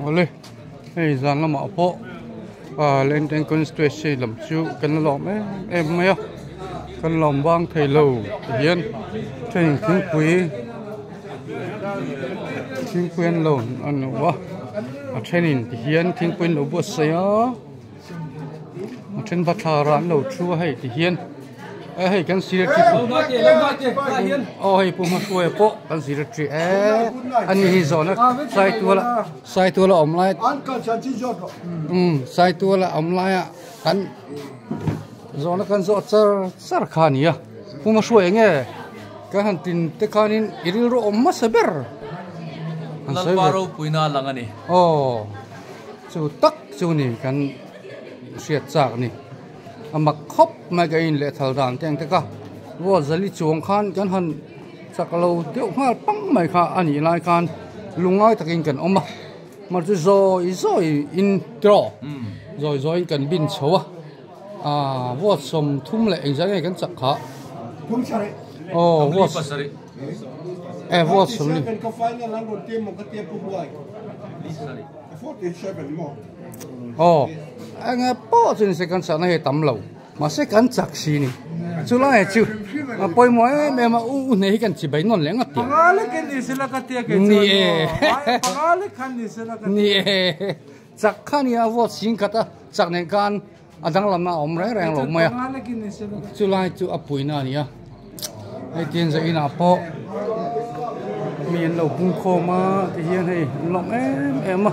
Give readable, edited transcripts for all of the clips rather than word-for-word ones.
Oleh, zaman lama apa? Lên trên constituency làm chiu cần lỏm em mấy cần lỏm vang thầy lầu hiền trên chính quyền lầu anh quá trên hiền chính quyền lầu bớt xe trên vắt ran lầu chua hay hiền hay kan sir ki hay puma suai po kan sir tri ani hi zona sai tu la omlai sai tu la omlai kan zona kan zo sar khania puma suai nge kan han tin te khanin iril ro omma saber lalparo puina langani chu tak chu ni kan siat chak ni amak khop ma ga in le thal dan teng te ka wo zali chuang khan kan han chakalo teu ma pang mai kha ani lai kan lungai takin kan oma mar chu zoi in tro zoi kan bin chowa wo som thum le eng jang kan chak kha thum chare wo pasari wo som ni kan ka final lang ro team mo ka team pu buai 47 mo anh po trên sẽ căn sản này tắm lẩu mà sẽ căn chặt xí nè chú lại chú mà bồi mỗi mẹ mà này căn chỉ bảy non lẻ ngắt tiền nè chặt khăn nhà vô xin cả ta chặt này căn đang làm nào ông rẻ ràng lẩu mày chú lại chú ấp bụi nào nè hay tiền dậy nào po miền lẩu bung khô mà thì hiện hay lỏng em mà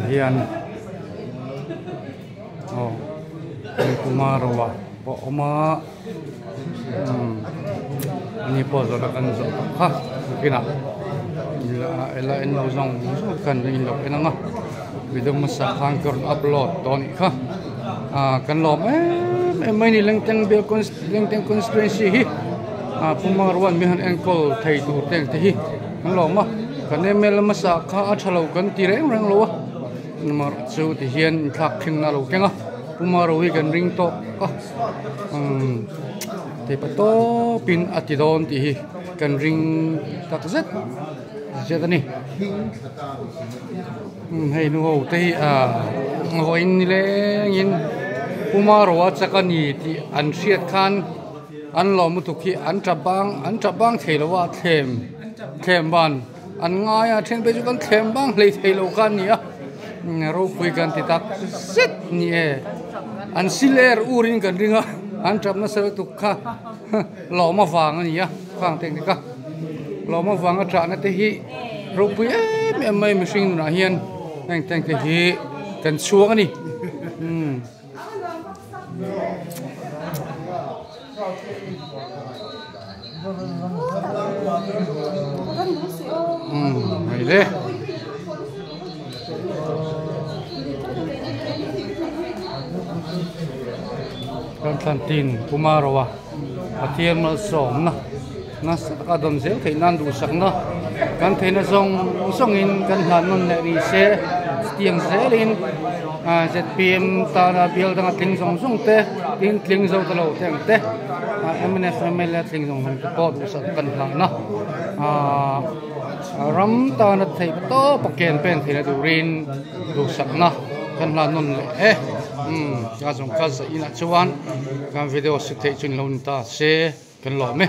hiền Kumarwa Oma ni po zo la kan zo ha kina ela en lo zong kan in lo ena nga video masa khang kor upload ton kha kan lo mai ni leng teng bel constituency hi Kumarwan mi han enkol thai tu teng te hi kan lo ma kan emel masa kha athalo kan ti reng lo number 2 thì hiện khắc khinh na lâu kenga Pumarowi kan ring to ka thì pato pin atidon thì kan ring tak zet ani hay nu ho te ngoin ni le ngin Pumarowa chakani ti an riat khan an lo mu tu khi an trabang theilowa them ban an ngaya then be ju kan them bang le theilo kan ni ro kui kan ti tak set ni an siler urin kan ringa an trap na ser tu kha lo ma wang ani ya khang tek ka lo ma wang a tra na te hi ro pui em mai machine na hian nang teng te hi kan chuang ani mai le kan tlantin Pumarowa athiam mal som na ka dom zel thei nan du sak na kan theina song in kan hlan non le ri se tiang zelin zpm ta na bial dang tling song te tin tling zo ta lo teng te mnfml tling song han ko du sak kan hlan na ram ta na thei to paken pen theina du rin du sak na kan hlan non le ka zong ka za ina chuan kan video sik thei chun lon ta se kan lo me